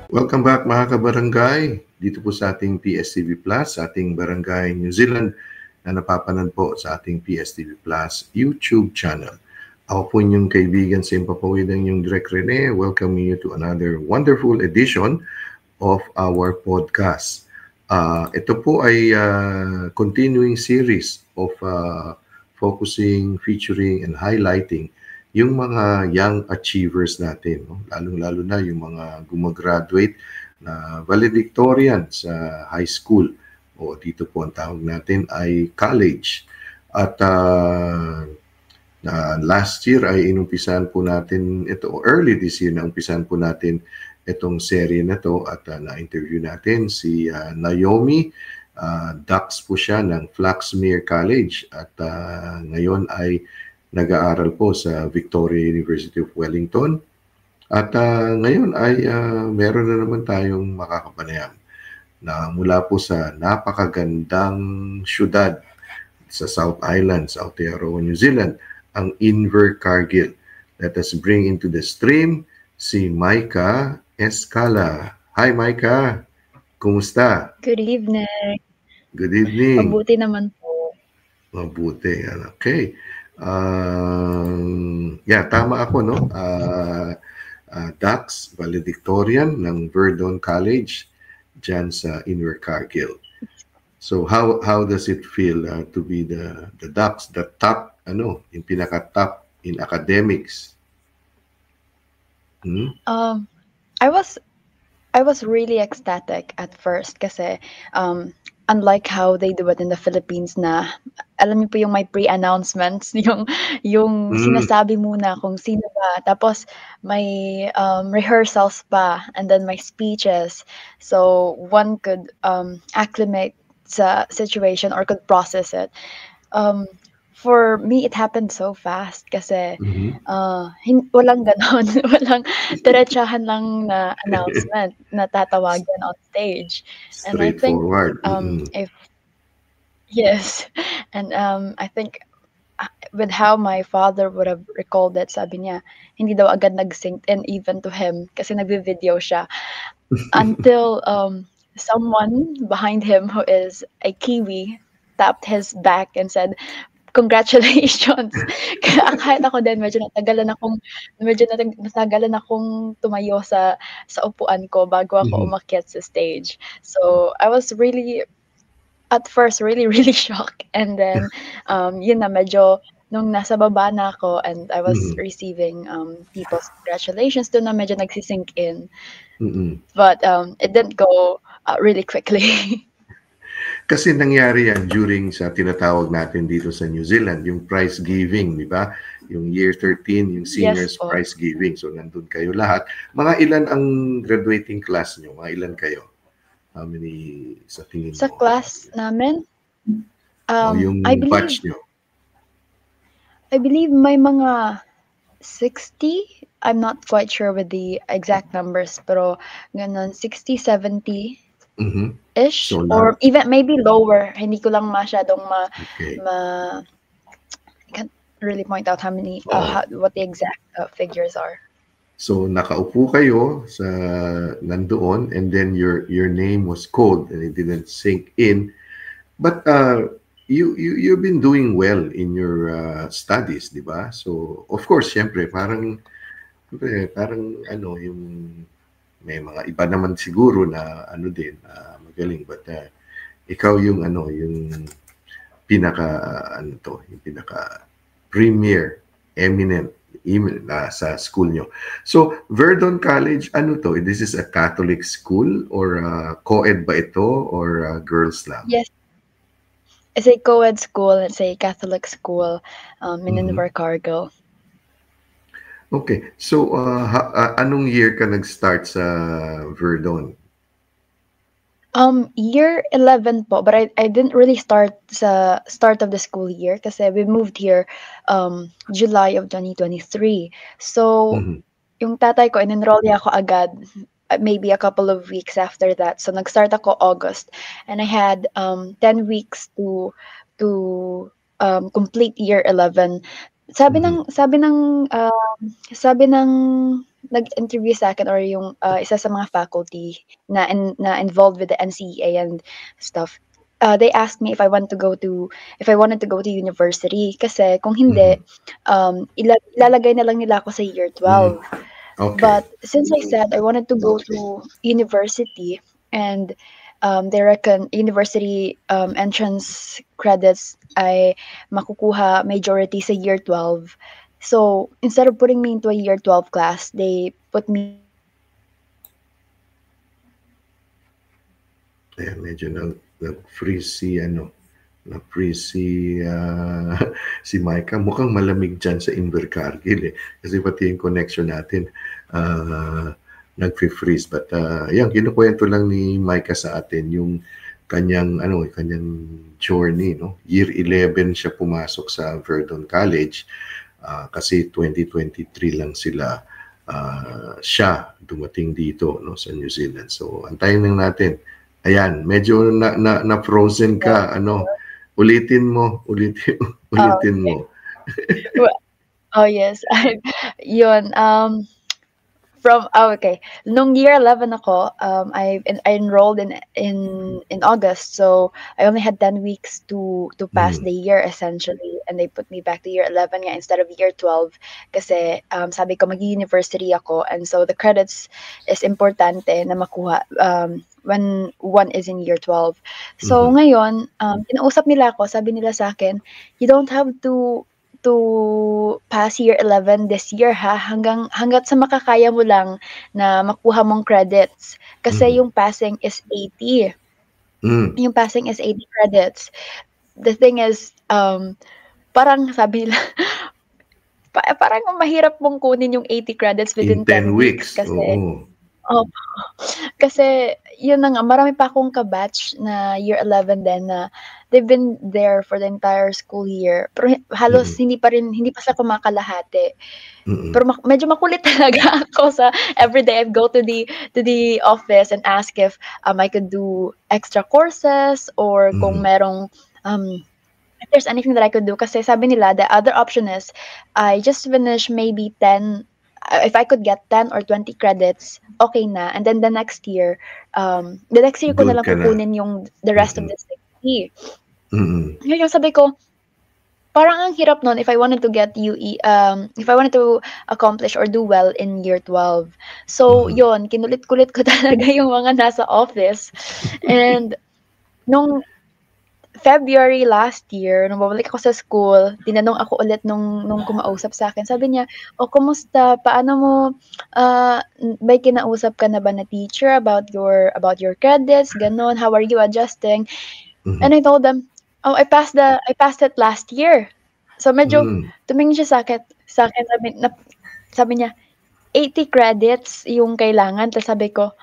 Welcome back mga kabarangay. Dito po sa ating PSTV Plus, sa ating Barangay New Zealand na napapanood po sa ating PSTV Plus YouTube channel. Ako po inyong kaibigan sa Impapawid ang inyong Direk Rene, welcoming you to another wonderful edition of our podcast. Ito po ay continuing series of focusing, featuring, and highlighting yung mga young achievers natin, no? Lalong-lalo na yung mga gumagraduate na valedictorian sa high school o dito po ang tawag natin ay college. At last year ay inumpisahan po natin ito, early this year na umpisahan po natin itong serye na to at na-interview natin si Naomi. Dax po siya ng Flaxmere College at ngayon ay nag-aaral po sa Victoria University of Wellington. At ngayon ay meron na naman tayong makakapanayam na mula po sa napakagandang syudad sa South Island, sa Aotearoa, New Zealand, ang Invercargill. Let us bring into the stream si Micah Escala. Hi Micah, kumusta? Good evening. Good evening. Mabuti naman po. Mabuti. Okay. Tama ako, no? Dax, valedictorian ng Verdon College dyan sa Invercargill. So how does it feel to be the Dax, the top, yung pinaka-top in academics? I was really ecstatic at first kasi unlike how they do it in the Philippines na alam niyo po yung may pre-announcements, yung sinasabi muna kung sino ba, tapos may rehearsals pa, and then may speeches, so one could acclimate sa situation or could process it. For me, it happened so fast kasi walang ganon, walang diretsahan lang na announcement na tatawagan on stage. And I think Straightforward. if yes, and I think with how my father would have recalled it, sabi niya, hindi daw agad nag-sink in even to him kasi nagvi-video siya until someone behind him who is a Kiwi tapped his back and said, "Congratulations." Kaya kahit ako din medyo natagalan akong tumayo sa upuan ko bago ako umakyat sa stage. So, I was really at first really, really shocked, and then yun na medyo nung nasa baba na ako and I was receiving people's congratulations, dun na medyo nagsi-sink in. But it didn't go really quickly. Kasi nangyari yan during sa tinatawag natin dito sa New Zealand, yung prize giving, di ba? Yung year 13, yung seniors Yes po. prize giving. So, nandun kayo lahat. Mga ilan ang graduating class nyo? Mga ilan kayo? How many sa tingin mo? Sa class namin, yung I believe batch nyo? may mga 60. I'm not quite sure with the exact numbers, pero ganun, 60, 70 ish, So, or even maybe lower. Hindi ko lang masyadong Okay. I can't really point out how many what the exact figures are. So, nakaupo kayo sa nandoon and then your name was called and it didn't sink in. But you've been doing well in your studies, di ba? So, of course, syempre, parang yung may mga iba naman siguro na din, magaling. But ikaw yung yung pinaka premier, eminent sa school nyo. So, Verdon College, This is a Catholic school or co-ed ba ito or girls lang? Yes. It's a co-ed school. It's a Catholic school in Invercargill. Okay. So, anong year ka nag-start sa Verdon? Year 11 po, but I didn't really start sa start of the school year kasi we moved here July of 2023. So, yung tatay ko, in-enroll niya ako agad, maybe a couple of weeks after that. So, nag-start ako August, and I had 10 weeks to complete year 11. Sabi ng nag-interview sa'kin or yung, isa sa mga faculty na involved with the NCEA and stuff, they asked me if I wanted to go to university kasi kung hindi, ilalagay na lang nila ako sa year 12. Okay. But since I said I wanted to go to university and they reckon university entrance credits ay makukuha majority sa year 12. So instead of putting me into a year 12 class, they put me Ayan, medyo nag-freeze na-freeze si Micah. Mukhang malamig dyan sa Invercargill kasi pati yung connection natin nag-freeze. But yan, kinukwento lang ni Micah sa atin yung kanyang journey, no? Year 11 siya pumasok sa Verdon College kasi 2023 lang siya dumating dito, no, sa New Zealand. So antayin lang natin. Ayan, medyo na frozen ka, ulitin mo. yes. Yun, okay. Nung year 11 ako, I enrolled in August, so I only had 10 weeks to pass the year essentially, and they put me back to year 11 nga instead of year 12 kasi sabi ko mag-university ako, and so the credits is importante na makuha when one is in year 12. So ngayon, kinausap nila ako, sabi nila sa akin, you don't have to pass year 11 this year hanggat sa makakaya mo lang na makuha mong credits kasi yung passing is 80. Yung passing is 80 credits. The thing is parang sabi nila parang mahirap mong kunin yung 80 credits within 10 weeks kasi kasi yun na nga, marami pa akong kabatch na year 11 din na they've been there for the entire school year. Pero halos hindi pa sila kumakalahati. Pero medyo makulit talaga ako sa everyday I go to the office and ask if I could do extra courses or kung merong if there's anything that I could do kasi sabi nila the other option is I just finish maybe 10 if I could get 10 or 20 credits, okay na. And then the next year ko na lang kukunin yung the rest of the 60. Yun yung sabi ko, parang ang hirap nun if I wanted to get UE, if I wanted to accomplish or do well in year 12. So, yun, kinulit-kulit ko talaga yung mga nasa office. And nung February last year, nung babalik ako sa school, tinanong ako ulit nung kumausap sa akin. Sabi niya, kumusta? Paano mo, may kinausap ka na ba na teacher about your credits? Ganon, how are you adjusting? And I told them, I passed it last year. So medyo tumingin siya sa akin, sabi niya, 80 credits yung kailangan. Tapos sabi ko,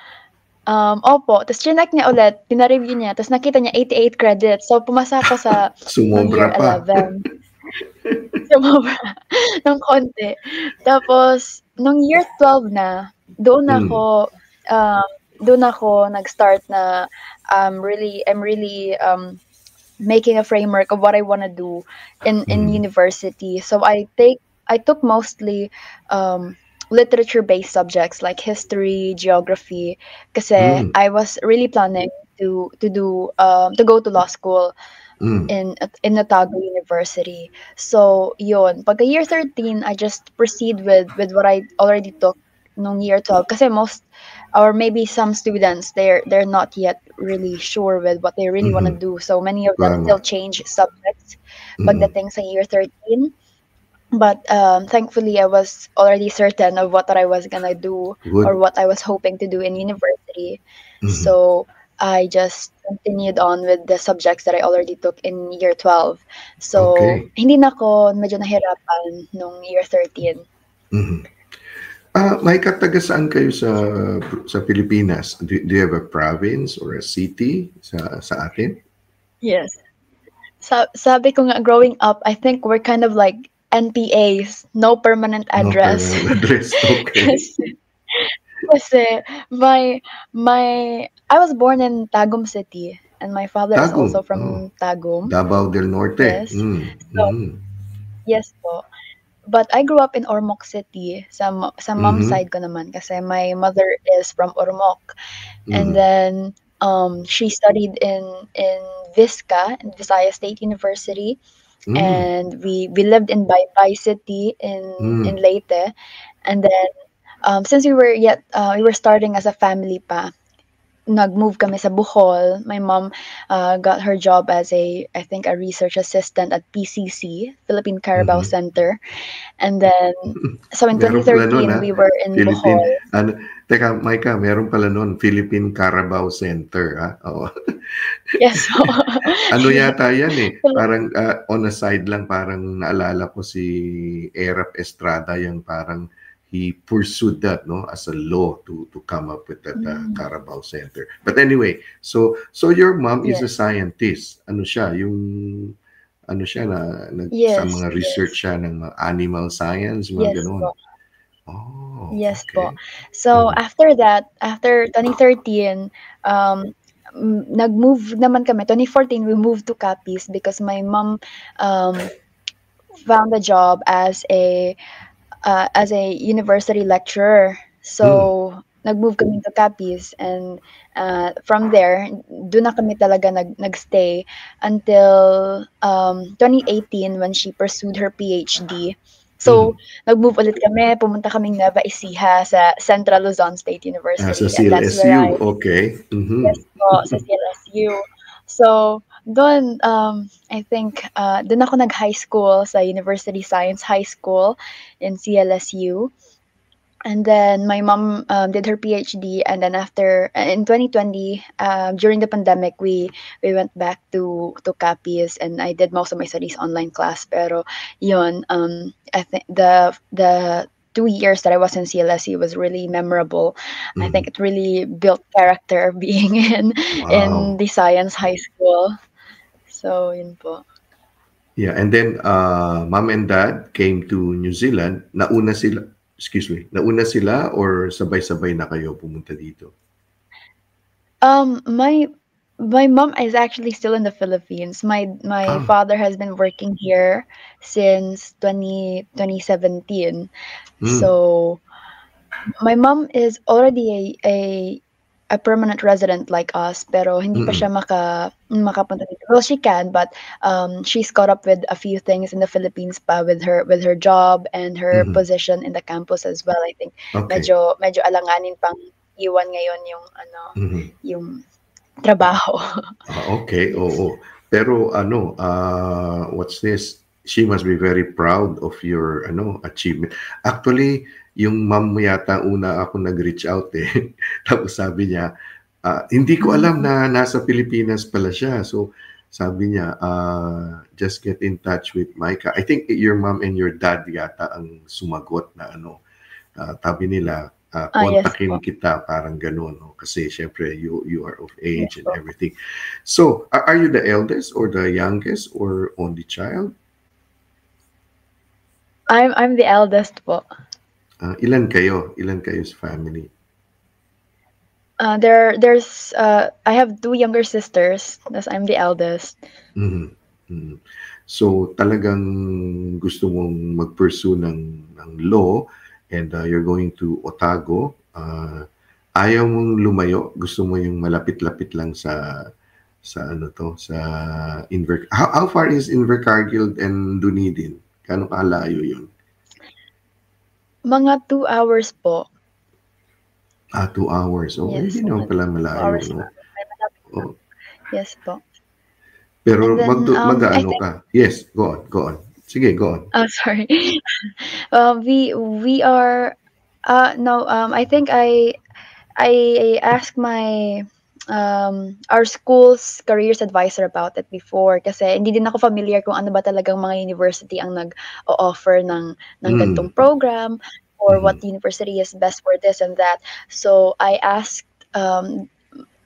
opo. Tapos chinek niya ulit, pina-review niya, tapos nakita niya 88 credits. So, pumasa ako sa year 11. Sumobra ng konti. Tapos, nung year 12 na, doon ako nag-start na I'm really making a framework of what I want to do in university. So, I took mostly literature-based subjects like history, geography, kasi I was really planning to go to law school in Otago University. So, yun. Pagka year 13, I just proceed with what I already took nung year 12 kasi most or maybe some students they're not yet really sure with what they really want to do. So many of them still change subjects pagdating sa year 13. But thankfully, I was already certain of what I was gonna do or what I was hoping to do in university. So I just continued on with the subjects that I already took in year 12. So hindi na ako medyo nahirapan nung year 13. May taga saan kayo sa Pilipinas? Do you have a province or a city sa atin? Yes. Sabi ko nga, growing up, I think we're kind of like NPAs, no permanent address. No permanent address, okay. Kasi I was born in Tagum City, and my father is also from Tagum. Davao del Norte. Yes. So, yes po. but I grew up in Ormoc City sa mom Mhm. side ko naman kasi my mother is from Ormoc. And Mhm. then she studied in Visca, in Visayas State University, Hmm. and we lived in Baybay City in Hmm. Leyte. And then since we were starting as a family pa, nag-move kami sa Bohol. My mom got her job as I think a research assistant at PCC, Philippine Carabao Mhm. Center. And then so in Meron pala nun, 2013 ah, we were in Philippine Bohol. ano, teka Maika, meron pala nun Philippine Carabao Center, oo. Yes po. Ano yata yan, eh, Philip- parang, on a side lang parang naalala ko si Erap Estrada yung parang he pursued that, 'no, as a law to come up with that, Mm, Carabao Center. But anyway, so your mom is a yes. scientist. Ano siya, yung ano siya na sa Yes, mga research yes. siya ng mga animal science, mga Yes gano'n? po. Oh, Yes po. okay. So Mhm. after that, after 2013, nag-move naman kami. 2014, we moved to Capiz because my mom um, found a job as a university lecturer. Hmm. So nag-move kami to Capiz, and from there, doon na kami talaga nagstay until 2018 when she pursued her PhD. So Mhm. nag-move ulit kami, pumunta kaming Nueva Ecija sa Central Luzon State Sa University, and that's where CLSU, I okay. Mhm. yes po, sa CLSU. So doon, I think doon ako nag-high school sa University Science High School in CLSU. And then my mom did her PhD, and then after in 2020, during the pandemic, we went back to Capiz, and I did most of my studies online class. Pero yun, I think the 2 years that I was in CLSE was really memorable. I think Mhm. it really built character being in Wow. the science high school. So yun po. Yeah, and then, mom and dad came to New Zealand. Nauna sila or sabay-sabay na kayo pumunta dito? My mom is actually still in the Philippines. My Ah, father has been working here since 2017. hmm, So my mom is already a permanent resident like us, pero hindi pa mm, siya makapunta dito. Well, she can, but she's caught up with a few things in the Philippines pa with her job and her mhm. position in the campus as well. I think Okay. medyo alanganin pang iwan ngayon yung Mhm. yung trabaho. Okay, Yes. oo. Pero ano, what's this? She must be very proud of your ano achievement. Actually, yung mom mo yata una ako nag-reach out eh. Tapos sabi niya, hindi ko alam Mm. na nasa Pilipinas pala siya. So sabi niya, just get in touch with Micah. I think your mom and your dad yata ang sumagot na ano, sabi nila, Yes kontakin po. kita, parang gano'n, no? Kasi syempre, you are of age Yes and po. everything. So, are you the eldest or the youngest or only child? I'm the eldest po. Ilan kayo? Ilan kayo sa family? I have two younger sisters, thus I'm the eldest. Mhm. Mhm. So, talagang gusto mong mag-pursue ng law and you're going to Otago. Ayaw mong lumayo, gusto mo yung malapit-lapit lang sa ano to, sa how far is Invercargill and Dunedin? Gaano kalayo yun? Mga 2 hours po. 2 hours. Oh, Yes, hindi naman pala 2 malayo, hours no? lang. Ay, malapit lang. Oh, Yes po. pero And then, I mag-aano think ka? Yes, go on, go on. Sige, go on. sorry. We are no, I think I asked my our school's careers advisor about it before kasi hindi din ako familiar kung ano ba talagang mga university ang nag-o-offer ng Mm. ganitong program or what Mhm. university is best for this and that. So I asked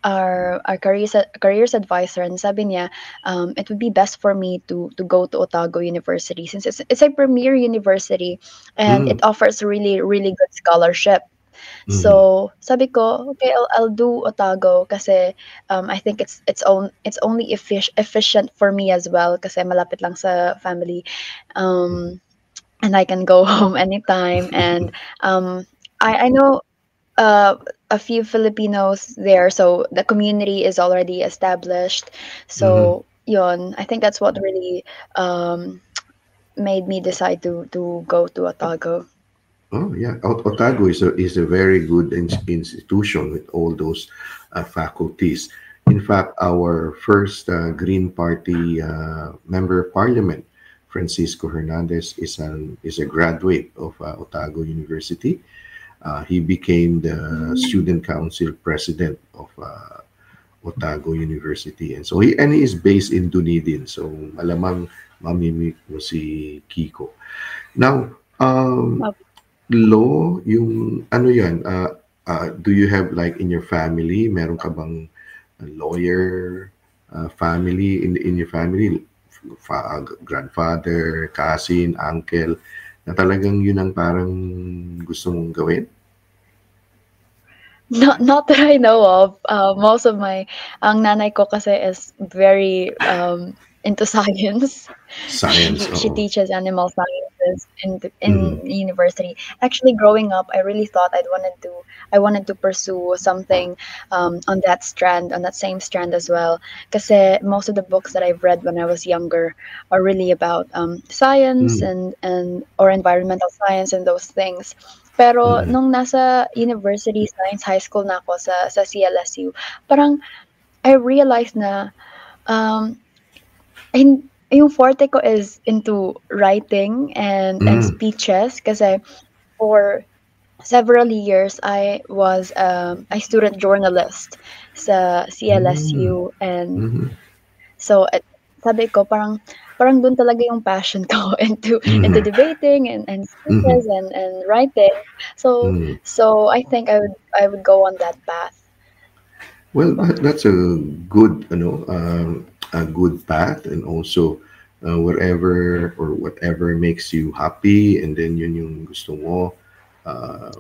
our careers advisor, and sabi niya it would be best for me to go to Otago University since it's a premier university and it Mm. offers really really good scholarship. Mhm. So, sabi ko, okay, I'll do Otago kasi I think it's only efficient for me as well kasi malapit lang sa family. Mhm. Um, and I can go home anytime. And I know a few Filipinos there, so the community is already established. Mhm. So yun, I think that's what really made me decide to go to Otago. Oh yeah, Otago is a very good institution with all those faculties. In fact, our first Green Party member of Parliament, Francisco Hernandez, is a graduate of Otago University. He became the Mm. student council president of Otago University, and so he is based in Dunedin. So malamang mamimit mo si Kiko. Now, law, yung ano yan, do you have like in your family, meron ka bang lawyer family in your family, grandfather, cousin, uncle, na talagang yun ang parang gusto mong gawin? Not that I know of. Most of my ang nanay ko kasi is very into science. Science, She oo. teaches animal sciences in Mhm. university. Actually, growing up, I really thought I wanted to pursue something on that strand, on that same strand as well. Kasi most of the books that I've read when I was younger are really about science Mm. and or environmental science and those things. Pero Mm. nung nasa university, science high school na ako sa CLSU, parang I realized na um, yung forte ko is into writing and Mm. speeches kasi for several years I was a student journalist sa Mm. CLSU, and Mhm. so sabi ko parang dun talaga yung passion ko into Mhm. debating and Mhm. speeches and writing. So Mm. so I think I would go on that path. Well, that's a good, a good path, and also wherever or whatever makes you happy, and then yun yung gusto mo, uh,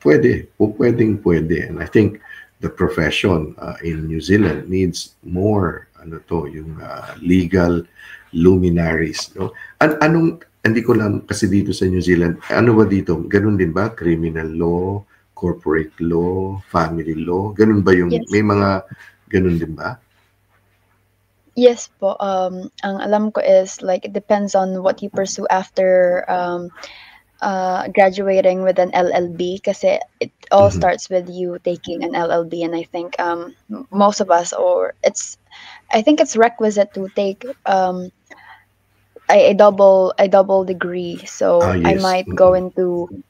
pwede. And I think the profession in New Zealand needs more, yung legal luminaries, no? Hindi ko lang kasi dito sa New Zealand, ano ba dito? Ganun din ba? Criminal law, corporate law, family law, ganun ba yung, Yes may po. mga ganun din ba? Yes po. Ang alam ko is like it depends on what you pursue after graduating with an LLB, kasi it all Mhm. starts with you taking an LLB. And I think most of us, or I think it's requisite to take a double degree. Ah, So yes. Mm-mm.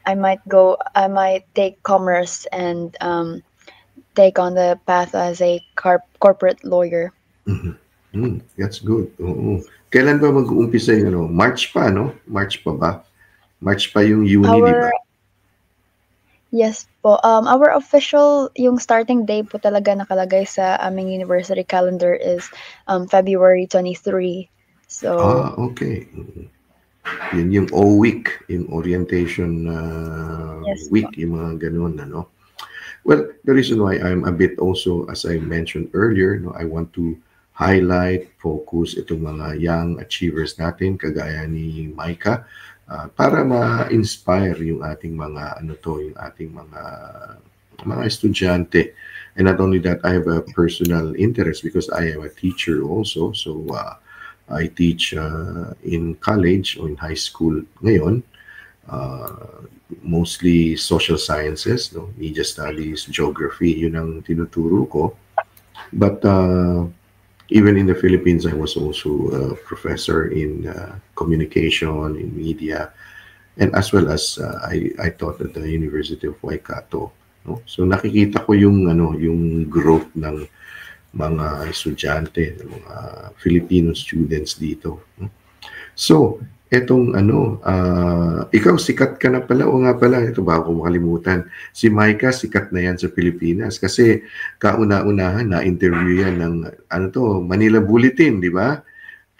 I might take commerce and take on the path as a corporate lawyer. Mhm. That's good. Oo. Kailan ba mag-uumpisa yung ano? March pa, no? March pa ba? March pa yung uni, di ba? Our Yes po. Our official, yung starting day po talaga nakalagay sa aming university calendar is February 23. So, Ah, okay. Yun yung O-week, yung orientation yes po. week, yung mga ganun, ano? Well, the reason why I'm a bit also, as I mentioned earlier, no, I want to highlight, focus itong mga young achievers natin, kagaya ni Micah, para ma-inspire yung ating mga, yung ating mga estudyante. And not only that, I have a personal interest because I am a teacher also. So, I teach in college or in high school ngayon, uh, mostly social sciences, no? Media studies, geography, yun ang tinuturo ko. But even in the Philippines, I was also a professor in communication, in media, and as well as I taught at the University of Waikato. No? So nakikita ko yung growth ng mga estudyante, ng mga Filipino students dito. No? So, etong ikaw sikat ka na pala, o nga pala, ito ba ako makalimutan. Si Micah, sikat na yan sa Pilipinas kasi kauna-unahan na interview yan ng Manila Bulletin, di ba?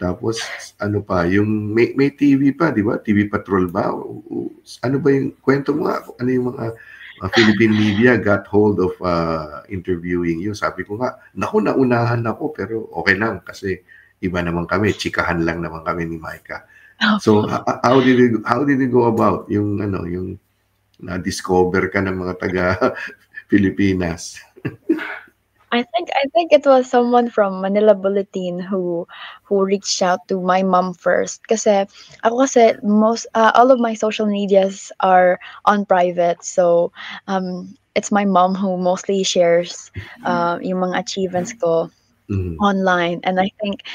Tapos ano pa, yung may TV pa, di ba? TV Patrol ba? Ano ba yung kwento mo nga? Ano yung mga Philippine media got hold of interviewing you? Sabi ko nga, naku, naunahan ako, pero okay lang kasi iba naman kami, chikahan lang naman kami ni Micah. So Opo. how did it go about yung yung na-discover ka ng mga taga Pilipinas? I think it was someone from Manila Bulletin who reached out to my mom first kasi ako kasi all of my social medias are on private, so it's my mom who mostly shares yung mga achievements ko Mhm. online. And I think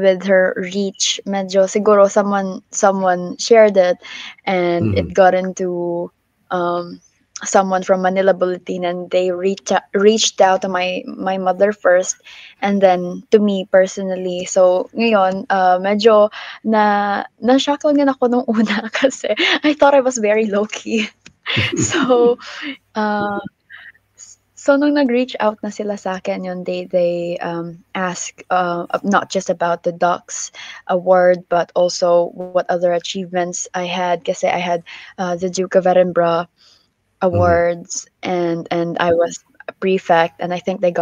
with her reach, medyo siguro someone shared it, and it Mhm. got into um, someone from Manila Bulletin, and they reached out to my mother first, and then to me personally. So ngayon, medyo na-shock lang din ako nung una kasi I thought I was very low key. So uh, So nung nag-reach out na sila sa'kin yun, they ask, not just about the Ducks award, but also what other achievements I had kasi I had the Duke of Edinburgh Mhm. awards, and I was a prefect, and I think they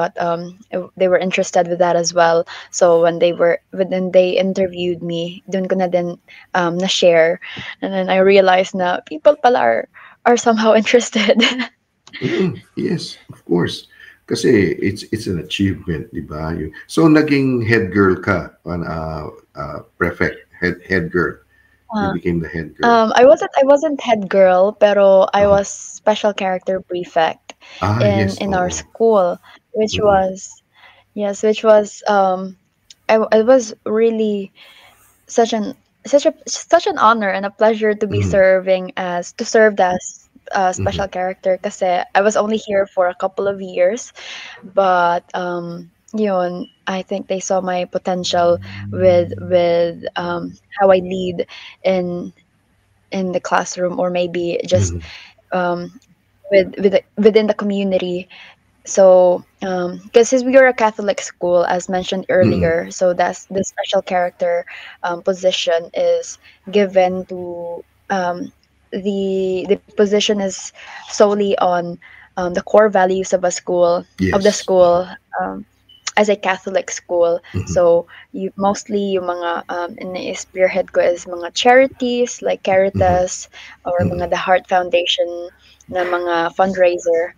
were interested with that as well. So when they interviewed me, dun ko na din na-share, and then I realized na people pala are somehow interested. Yes, of course. Kasi it's an achievement, di ba? So naging head girl ka, prefect, head girl. You became the head girl. I wasn't head girl, pero I Uh-huh. was special character prefect Yes, in our oo. school, which Mm-mm. was yes, which was it was really such an honor and a pleasure to be Mhm. served as a Mhm. special character kasi I was only here for a couple of years, but yun, I think they saw my potential with how I lead in in the classroom, or maybe just Mhm. um, within the community. So, because since we are a Catholic school, as mentioned Mm-mm. earlier, so that's the special character position is given to the position is solely on the core values of a school of the Yes. Oo. school. As a Catholic school, Mhm. so you mostly yung mga ini-spearhead ko is mga charities like Mhm. Caritas, or Mm-mm. mga the Heart Foundation na mga fundraiser.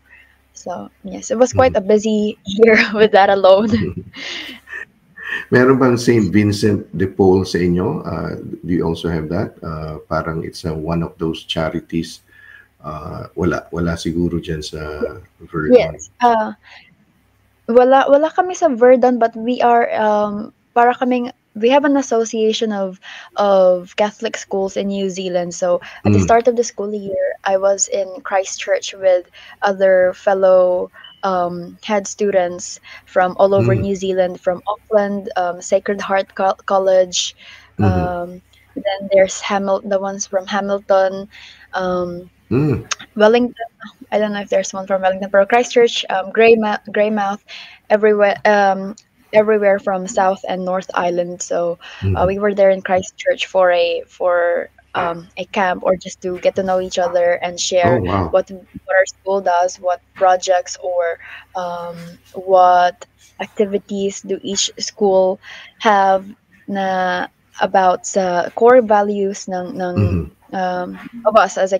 So yes, it was quite Mhm. a busy year with that alone. Meron bang Saint Vincent de Paul sa inyo? Do you also have that? Parang it's one of those charities. Wala siguro dyan sa Verdon. Yes. Wala kami sa Verdun, but para kaming we have an association of Catholic schools in New Zealand. So at the Mm. start of the school year, I was in Christchurch with other fellow head students from all over Mm. New Zealand, from Auckland, Sacred Heart College. Mhm. Then there's the ones from Hamilton, um, Mm. Wellington. I don't know if there's one from Wellington, but Christchurch, Greymouth, everywhere, everywhere from South and North Island. So Mhm. we were there in Christchurch for a camp, or just to get to know each other and Oh, share wow. what our school does, what projects, or what activities do each school have na about sa core values Mhm. of us as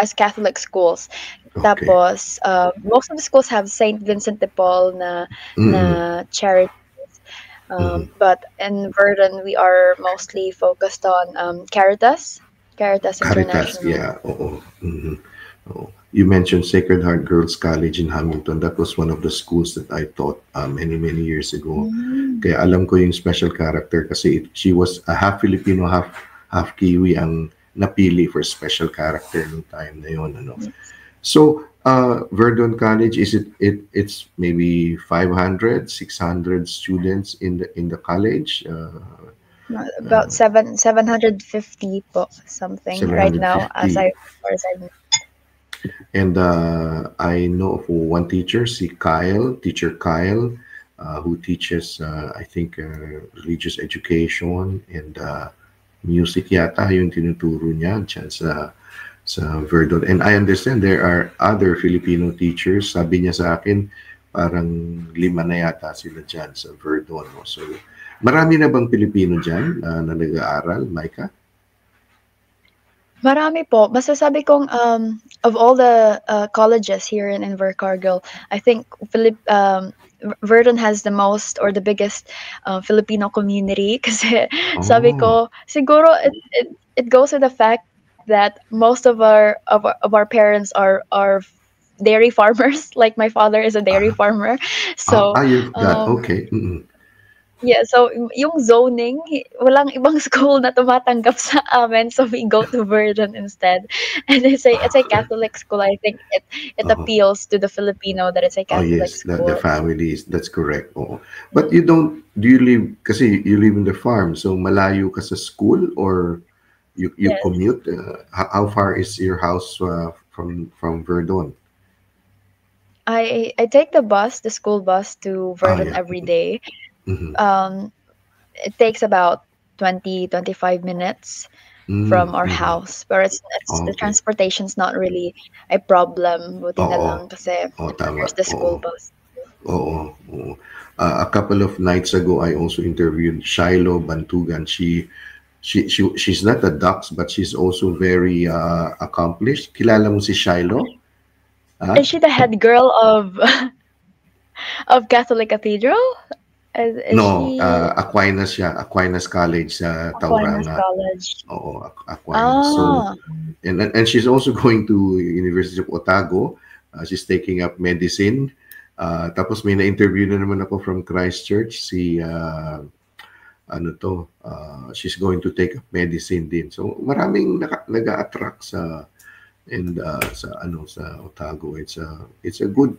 as Catholic schools. Okay. Tapos, most of the schools have Saint Vincent de Paul Mm-mm. na charity. Mhm. But in Verdun, we are mostly focused on Caritas Caritas, International. yeah. Oo. Mhm. Oo. You mentioned Sacred Heart Girls College in Hamilton. That was one of the schools that I taught many, many years ago. Mm. Kaya alam ko yung special character kasi she was a half Filipino, half Kiwi ang napili for special character nung time na yon, ano. So, Verdun College, it's maybe 500, 600 students in the college, About 750 po, something right now, 750. as far as I know. And I know of one teacher, si Kyle, teacher Kyle, who teaches, I think, religious education and music yata yung tinuturo niya dyan sa Verdon. And I understand there are other Filipino teachers. Sabi niya sa akin, parang 5 na yata sila dyan sa Verdon. No? So, marami na bang Pilipino dyan na nag-aaral, Micah? Marami po. Masasabi kong, of all the, colleges here in Invercargill, I think Verdun has the most or the biggest, Filipino community kasi sabi Oh, ko siguro it goes with the fact that most of our parents are dairy farmers. Like my father is a dairy ah, farmer. So, you've got, um okay. yeah, so yung zoning, walang ibang school na tumatanggap sa amin, so we go to Verdun instead. And it's a Catholic school. I think it Oh, appeals to the Filipino that it's a oh Catholic yes, the school. families, that's correct. Oo. But you don't, do you live, kasi you live in the farm, so malayo ka sa school or you Yes. commute? How far is your house from Verdun? I take the school bus to Verdun Yeah. every day. Mm-hmm. Um, it takes about 20-25 minutes from our Mm-hmm. house. But it's the Okay. transportation's not really a problem. Buti na Oo. lang kasi Oo, tama. there's the Oo. school bus. Oo. Oo. A couple of nights ago, I also interviewed Shiloh Bantugan. She's not a dox, but she's also very accomplished. Kilala mo si Shiloh? Is Ha? she the head girl of of Catholic Cathedral? Is No, she Aquinas siya. Aquinas College sa Aquinas Tauranga. College? Oo, Aquinas. So, Ah, and she's also going to University of Otago. She's taking up medicine. Tapos may na-interview na naman ako from Christchurch, si ano to, she's going to take up medicine din. So maraming nag-a-attract sa and sa ano sa Otago. It's a good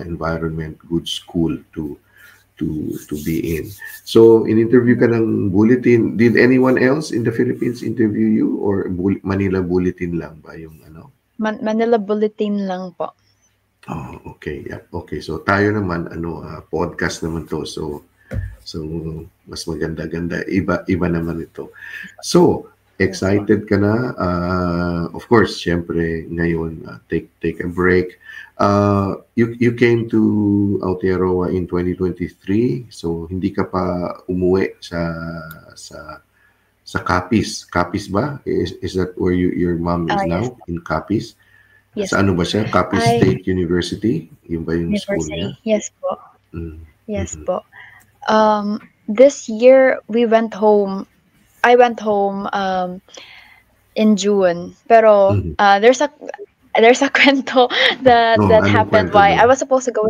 environment, good school to be in. So in-interview ka ng bulletin. Did anyone else in the Philippines interview you or Manila Bulletin lang ba yung ano? Manila Bulletin lang po. Oh, okay. Yeah. Okay. So tayo naman ano podcast naman to. So mas maganda-ganda iba naman ito. So Yes po. excited ka na of course syempre ngayon take a break. You came to Aotearoa in 2023. So hindi ka pa umuwi sa sa Capiz. Capiz ba? Is that where your mom is Yes now po. in Capiz? Yes Sa ano po. ba siya? Capiz I State University? Yun ba yung school niya? University. Yes po. Mm. Yes Mhm. po. This year we went home. I went home in June. Pero Mhm. there's a kwento that No, that anong happened kwento why I doon? was supposed to go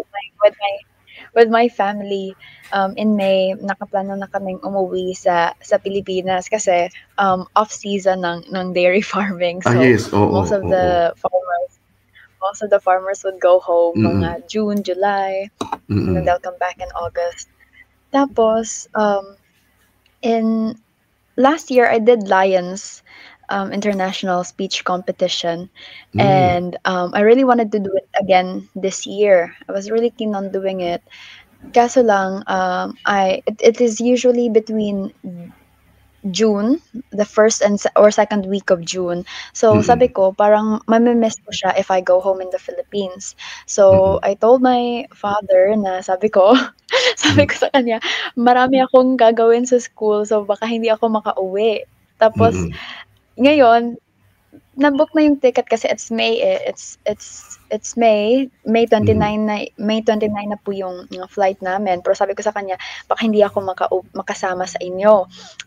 with my family in May. Nakaplano na kaming umuwi sa Pilipinas kasi off season ng dairy farming. So Yes, oo, most of oo. the farmers most of the farmers would go home Mm, mga June, July, and then mm, they'll come back in August. Tapos in last year I did Lions international speech competition, mm, and I really wanted to do it again this year. I was really keen on doing it. Kaso lang, it is usually between June, the first or second week of June. So sabi mm, ko, parang mamimiss ko siya if I go home in the Philippines. So mm, I told my father na sabi ko, sabi mm, ko sa kanya, marami akong gagawin sa school, so baka hindi ako makauwi. Tapos mm, ngayon, na-book na yung ticket kasi it's May eh. It's May mm, 29 na po yung flight namin. Pero sabi ko sa kanya, baka hindi ako makasama sa inyo.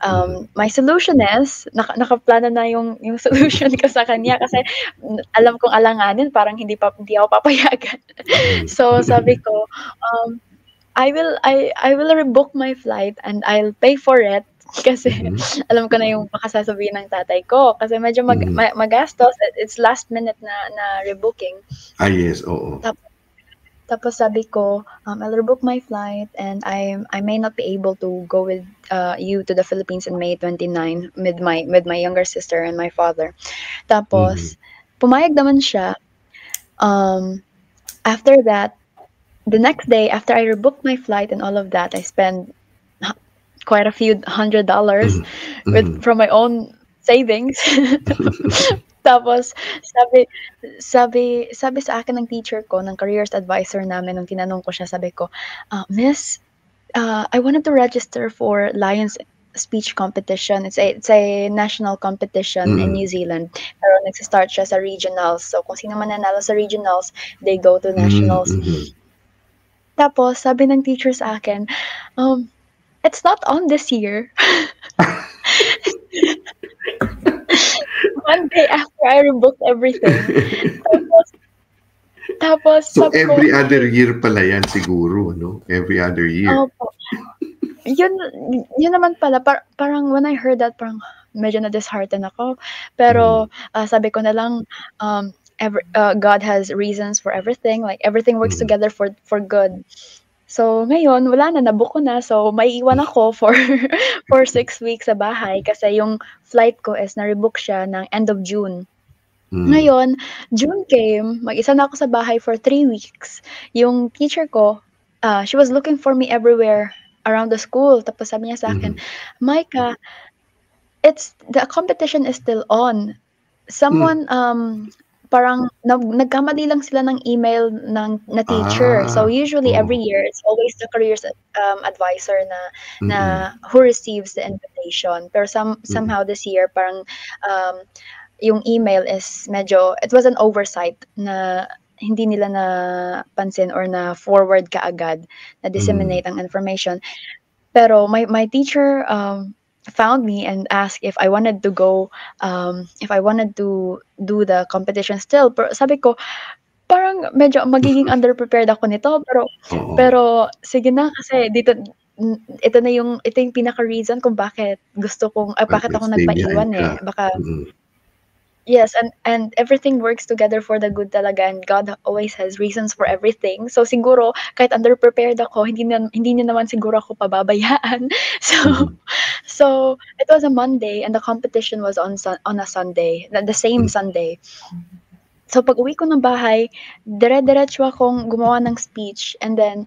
mm, My solution is, nakaplano na yung solution ko sa kanya kasi alam kong alanganin, parang hindi ako papayagan. mm, So sabi ko, I will rebook my flight and I'll pay for it kasi mhm, alam ko na yung baka sasabihin ng tatay ko kasi medyo mhm. magastos. It's last minute na rebooking. Yes, oo. Tap Tapos sabi ko, I'll rebook my flight and I may not be able to go with you to the Philippines in May 29 with my younger sister and my father. Mhm, Tapos pumayag naman siya. Um, After that, the next day after I rebooked my flight and all of that, I spent quite a few $100 mhm, mhm, from my own savings. Tapos sabi sabi sa akin ng teacher ko, ng careers advisor namin nung tinanong ko siya, sabi ko, "Miss, I wanted to register for Lions speech competition. It's a national competition in New Zealand. Pero nagsa-start siya sa regionals. So kung sino man nanalo sa regionals, they go to nationals. Tapos sabi ng teacher sa akin, it's not on this year. One day after I rebooked everything. Tapos So sabi ko, every other year pala yan siguro, no? Every other year. opo. Yun naman pala, parang when I heard that, parang medyo na-dishearten ako. Pero sabi ko na lang, God has reasons for everything. Like everything works together for good. So ngayon, wala na, nabook ko na. So maiiwan ako for 6 weeks sa bahay kasi yung flight ko is na-rebook siya ng end of June. Ngayon, June came, mag-isa na ako sa bahay for 3 weeks. Yung teacher ko, she was looking for me everywhere around the school. Tapos sabi niya sa akin, Micah, the competition is still on. Someone, parang nagkamali lang sila ng email na teacher. So usually every year, it's always the careers advisor na who receives the invitation. Pero somehow this year, parang yung email is it was an oversight na hindi nila napansin or na forward kaagad na disseminate ang information. Pero my teacher found me and asked if I wanted to go, if I wanted to do the competition still. Pero sabi ko, parang medyo magiging underprepared ako nito, pero sige na kasi ito yung pinaka-reason kung bakit bakit ako nagpaiwan eh. Baka yes, and everything works together for the good talaga, and God always has reasons for everything. So siguro kahit underprepared ako, hindi niya naman siguro ako pababayaan. So it was a Monday and the competition was on a Sunday, the same Sunday. So pag-uwi ko ng bahay, dire-diretso akong gumawa ng speech, and then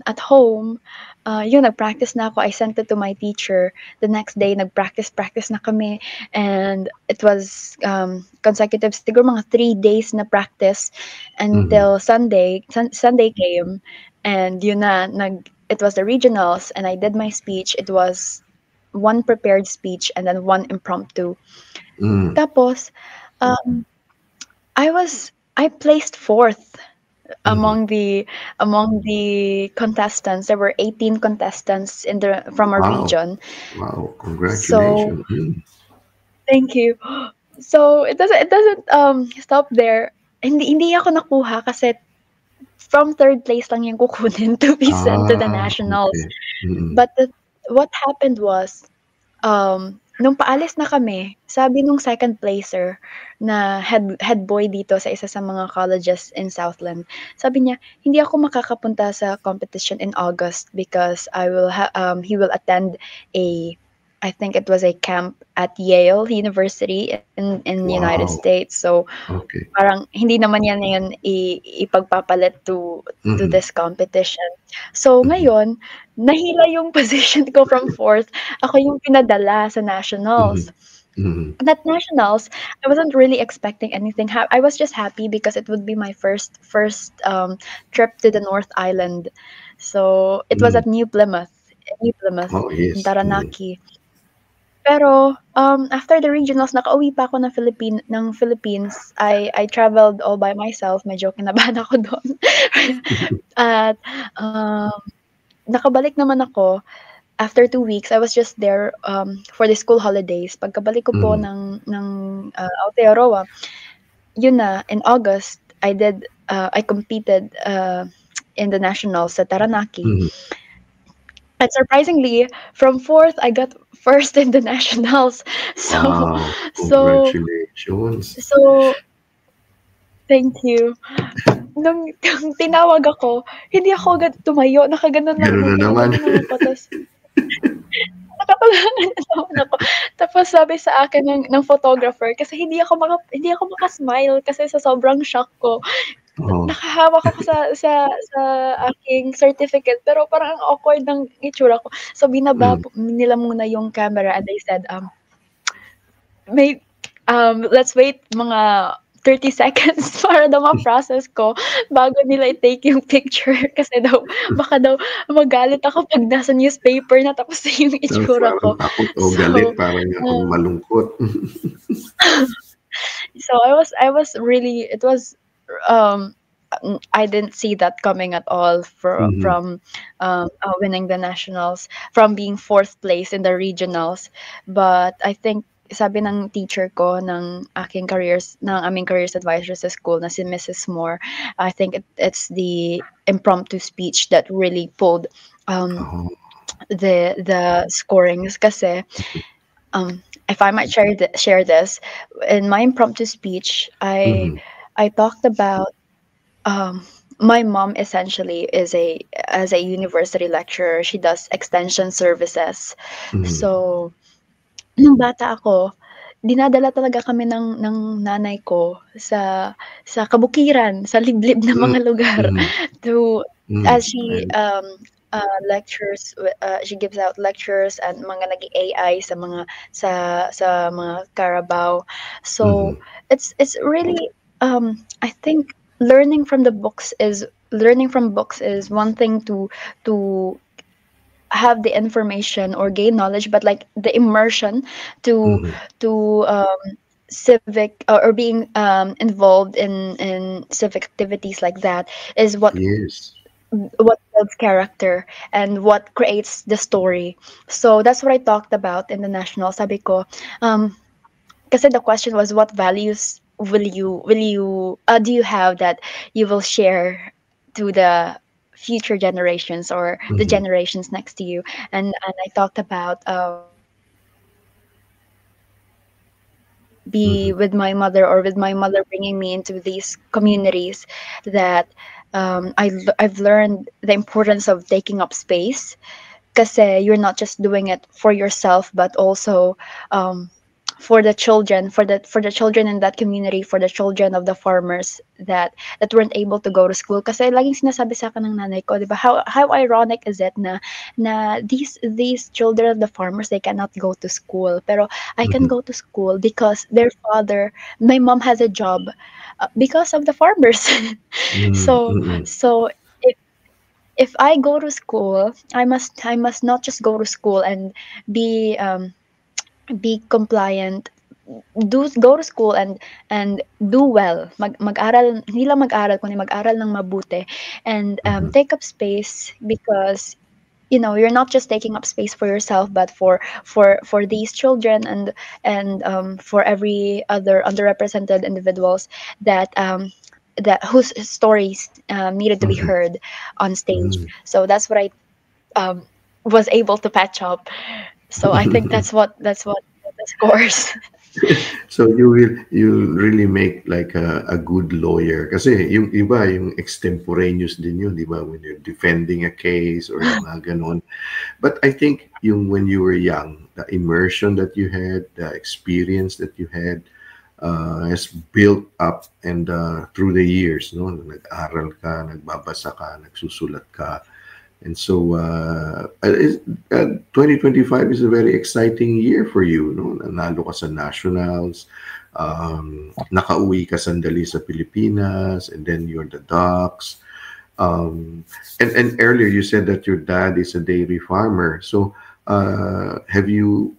at home, nag-practice na ako. I sent it to my teacher. The next day, nag-practice na kami, and it was consecutive, siguro mga 3 days na practice until Sunday came, and it was the regionals, and I did my speech. It was one prepared speech and then one impromptu. Tapos, I placed 4th among the contestants. There were 18 contestants from our region. Wow, congratulations. So, thank you. So it doesn't stop there. Hindi ako nakuha kasi from 3rd place lang yung kukunin to be sent to the nationals. Okay. But what happened was, nung paalis na kami, sabi nung 2nd placer na head boy dito sa isa sa mga colleges in Southland, sabi niya, hindi ako makakapunta sa competition in August because he will attend I think it was a camp at Yale University in the United States. So parang hindi naman yan ipagpapalit to this competition. So ngayon, nahila yung position ko from 4th. Ako yung pinadala sa nationals. At nationals, I wasn't really expecting anything. I was just happy because it would be my first trip to the North Island. So it was at New Plymouth, in Taranaki. Pero after the regionals, nakauwi pa ako ng Philippines. I traveled all by myself. Medyo kinabahan ako doon. At nakabalik naman ako. After 2 weeks, I was just there for the school holidays. Pagkabalik ko po ng Aotearoa, yun na, in August, I competed in the nationals sa Taranaki. And surprisingly, from 4th, I got 1st in the nationals. So, wow, congratulations. So, thank you. Nung tinawag ako, hindi ako agad tumayo. Nakaganon lang. Gano'n na naman. Nakatalangan naman ako. Tapos sabi sa akin ng photographer, kasi hindi ako makasmile kasi sa sobrang shock ko. Nakahawak ako sa aking certificate, pero parang ang awkward ng itsura ko. So binaba nila muna yung camera and they said, let's wait mga 30 seconds para daw ma-process ko bago nila i-take yung picture kasi daw baka daw magalit ako 'pag nasa newspaper na tapos na yung itsura Parang ko. takot o galit, So, parang akong um, malungkot. so I was really it was um I didn't see that coming at all Mhm. from winning the nationals, from being fourth place in the regionals. But I think sabi ng teacher ko ng aming careers advisor sa school na si Mrs. Moore, I think it's the impromptu speech that really pulled um, Oo. the scorings kasi if I might share this in my impromptu speech, Mhm. I talked about my mom essentially is a as a university lecturer. She does extension services. Mhm. So, nung bata ako, dinadala talaga kami ng nanay ko sa kabukiran, sa liblib na Hmm. mga lugar Mhm. to Hmm. as she gives out lectures and mga nag-AI sa mga Carabao. So Mhm. it's really I think learning from books is one thing to have the information or gain knowledge, but like the immersion to Mhm. to civic or being involved in civic activities like that is Yes. what builds character and what creates the story. So that's what I talked about in the national. Sabi ko, kasi the question was what values will you do you have that you will share to the future generations or the Mhm. generations next to you, and I talked about be Mhm. with my mother or with my mother bringing me into these communities that I've learned the importance of taking up space kasi you're not just doing it for yourself but also um, for the children for the children in that community, for the children of the farmers that weren't able to go to school kasi laging sinasabi sa akin ng nanay ko, 'di ba, how ironic is it na these children of the farmers, they cannot go to school pero I can Mhm. go to school because their father, my mom has a job because of the farmers. Hmm. so Mm. so if I go to school, I must not just go to school and be be compliant, do go to school and do well, mag-aral, hindi lang mag-aral kundi mag-aral ng mabuti and Mhm. take up space because you're not just taking up space for yourself but for these children and for every other underrepresented individuals that whose stories needed to be Mhm. heard on stage. Mhm. So that's what I um, was able to patch up. So I think that's what the scores. So you really make like a good lawyer kasi yung iba yung extemporaneous din yun, di ba, when you're defending a case or yung mga ganon. But I think yung when you were young, the immersion that you had, the experience that you had has built up and through the years, no, nag-aral ka, nagbabasa ka, nagsusulat ka. And so 2025 is a very exciting year for you, no? Nanalo ka sa nationals, nakauwi ka sandali sa Pilipinas, and then you're the Ducks. And earlier you said that your dad is a dairy farmer. So have you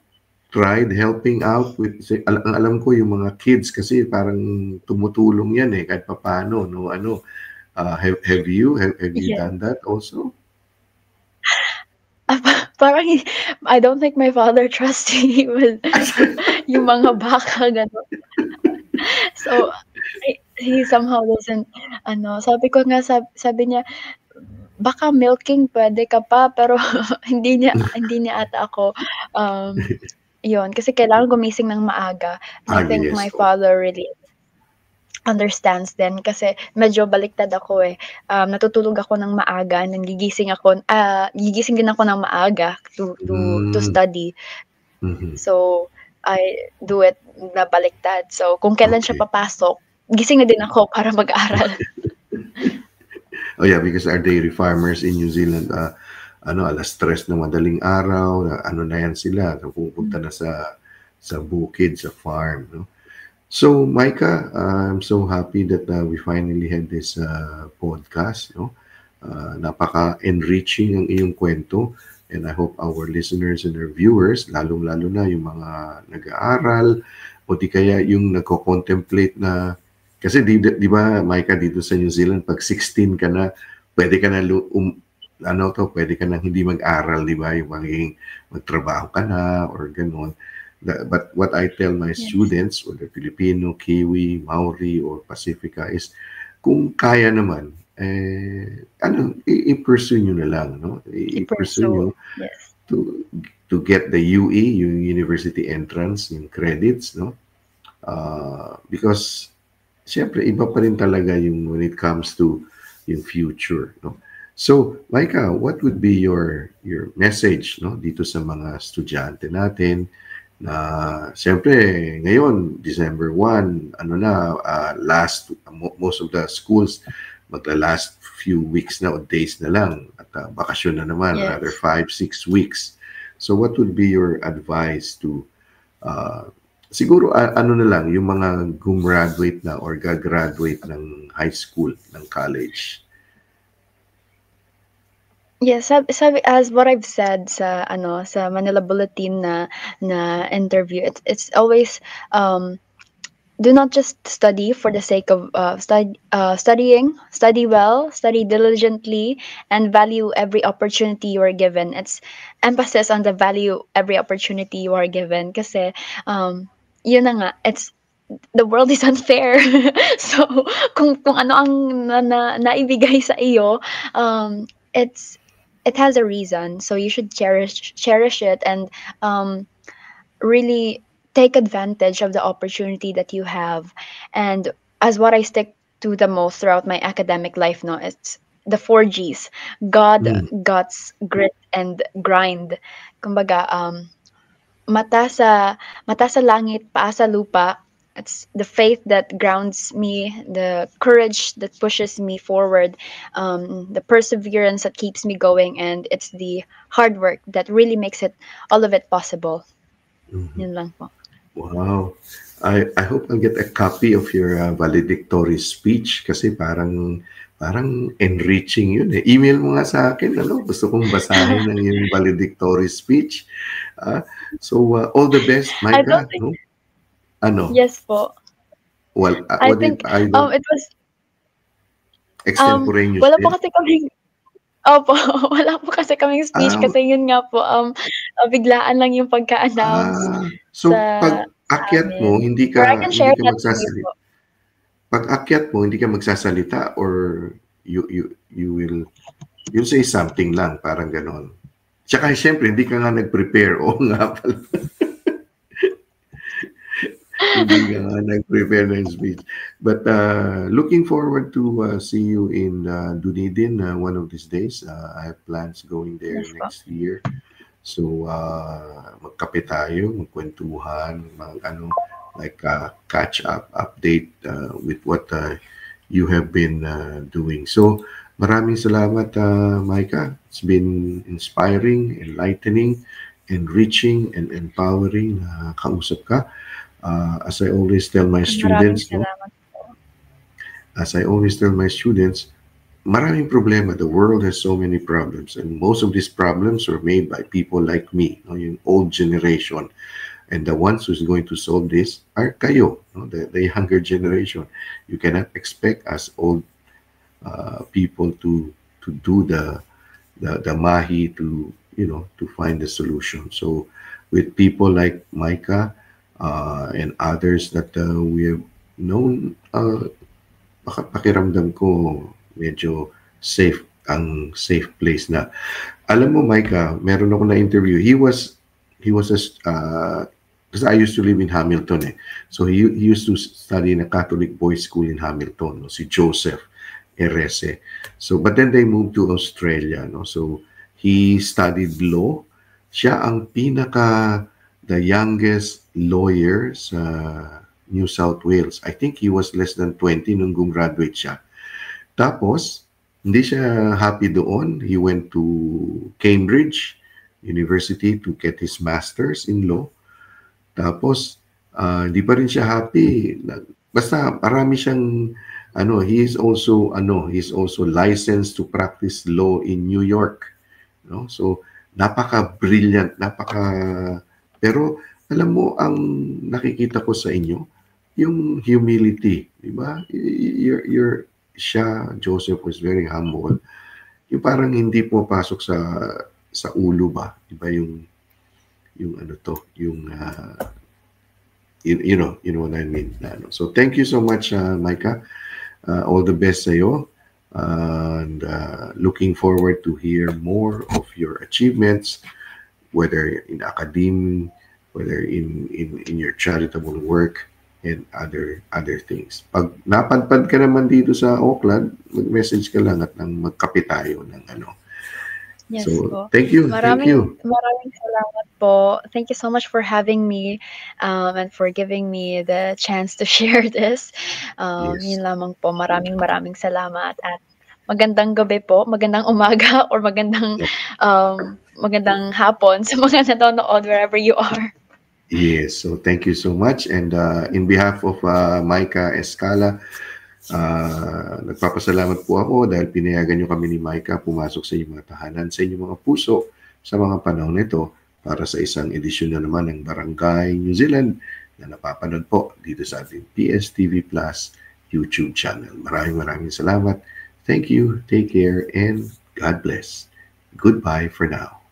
tried helping out with, ang alam ko yung mga kids kasi parang tumutulong yan eh kahit papaano, no, ano, have you Yeah. done that also? Parang I don't think my father trusts me with yung mga baka gano'n. So he somehow doesn't sabi ko nga sabi niya, "Baka milking puwede ka pa," pero hindi niya ata ako, um, 'yun kasi kailangan gumising ng maaga and I think my Yes. Oh. father really understands din kasi medyo baliktad ako, eh. Natutulog ako ng maaga and then gigising din ako ng maaga to Mm. study. Mhm. So, I do it na baliktad. So, kung kailan siya Okay. papasok, gising na din ako para mag-aral. Oh yeah, because our dairy farmers in New Zealand, ano, 3:00 ng madaling araw, ano na yan sila, pupunta na sa bukid, sa farm, no? So, Micah, I'm so happy that we finally had this podcast. No? Napaka-enriching ang iyong kwento. And I hope our listeners and our viewers, lalong-lalo na yung mga nag-aaral o di kaya yung nagko-contemplate na, kasi di ba, Micah, dito sa New Zealand, pag 16 ka na, pwede ka na, pwede ka na hindi mag-aral, di ba? Yung magiging magtrabaho ka na or ganun. But what I tell my Yes. students, whether Filipino, Kiwi, Maori, or Pacifica, is kung kaya naman, i-pursue nyo na lang, no? I-pursue I-pursue. nyo Yes. to get the UE, yung university entrance, yung credits, no? Because, siyempre, iba pa rin talaga yung when it comes to yung future, no? So, Micah, what would be your message, no, dito sa mga estudyante natin na siyempre ngayon December 1 ano na most of the schools magla-last few weeks na o days na lang at bakasyon na naman, rather Yes. 5-6 weeks. So what would be your advice to siguro ano na lang yung mga gumraduate na or gagraduate ng high school, ng college? Yes, sabi as what I've said sa ano sa Manila Bulletin na interview, it's always do not just study for the sake of studying. Study well, study diligently, and value every opportunity you are given. It's emphasis on the value every opportunity you are given. Kasi yun na nga, it's the world is unfair. So kung ano ang naibigay sa iyo, it's it has a reason. So you should cherish it and um, really take advantage of the opportunity that you have. And as what I stick to the most throughout my academic life now, it's the 4 Gs: God, Mm. guts, grit, and grind. Kumbaga, mata sa langit, paa sa lupa. It's the faith that grounds me, the courage that pushes me forward, the perseverance that keeps me going, and it's the hard work that really makes it all of it possible. Mhm. Yun lang po. Wow. I hope I'll get a copy of your valedictory speech kasi parang enriching yun eh. Email mo nga sa akin, ano? Gusto kong basahin ang yung valedictory speech. Ah, so all the best, I don't Micah, think, no? Ano? yes po. Well, I what did think I don't it was extemporaneous wala po din? kasi kaming opo, wala po kasi kaming speech Um, kasi yun nga po, biglaan lang yung pagka-announce sa so pag sa akyat mo, amin. Or I can share that to you po. Pag akyat mo, hindi ka magsasalita or you will you'll say something lang, parang ganon. Tsaka siyempre, hindi ka nga nag-prepare. Oo nga pala. Hindi ka nga nag-prepare ng speech. But looking forward to see you in Dunedin one of these days. I have plans going there Yes po. next year. So, magkape tayo, magkwentuhan, like catch up, update with what you have been doing. So, maraming salamat, Micah. It's been inspiring, enlightening, enriching, and empowering na kausap ka. As I always tell my Maraming students, no? salamat. As I always tell my students, maraming problema. The world has so many problems, and most of these problems are made by people like me, no? Yung old generation. And the ones who's going to solve this are kayo, no? The younger generation. You cannot expect us old people to do the mahi to to find the solution. So with people like Micah and others that we have known, pakiramdam ko medyo safe place na. Alam mo, Micah, meron ako na interview. He was a because I used to live in Hamilton eh. So he used to study in a Catholic boys school in Hamilton, no? Si Joseph Erese. So but then they moved to Australia, no? So he studied law. Siya ang the youngest lawyer sa New South Wales. I think he was less than 20 nung gumraduate siya. Tapos, hindi siya happy doon. He went to Cambridge University to get his master's in law. Tapos, Hindi pa rin siya happy. Basta marami siyang he's also licensed to practice law in New York, no? So napaka-brilliant, pero alam mo ang nakikita ko sa inyo, yung humility, di ba? Siya, Joseph, was very humble. Yung parang hindi pumapasok sa ulo ba, di ba, yung ano to, yung you know what I mean. So thank you so much, Micah. All the best sa'yo. And looking forward to hear more of your achievements, whether in academia, whether in your charitable work, and other things. Pag napadpad ka naman dito sa Auckland, mag-message ka lang at nang magkape tayo ng ano. Yes So, po. thank you. Maraming salamat po. Thank you so much for having me, and for giving me the chance to share this. Yes. Yun lamang po. Maraming salamat at magandang gabi po, magandang umaga, or magandang hapon sa mga nanonood wherever you are. Yes. So, thank you so much. And in behalf of Micah Escala, nagpapasalamat po ako dahil pinayagan nyo kami ni Micah pumasok sa inyong mga tahanan, sa inyong mga puso sa mga panahon nito para sa isang edisyon na naman ng Barangay New Zealand na napapanood po dito sa ating PSTV Plus YouTube channel. Maraming salamat. Thank you, take care, and God bless. Goodbye for now.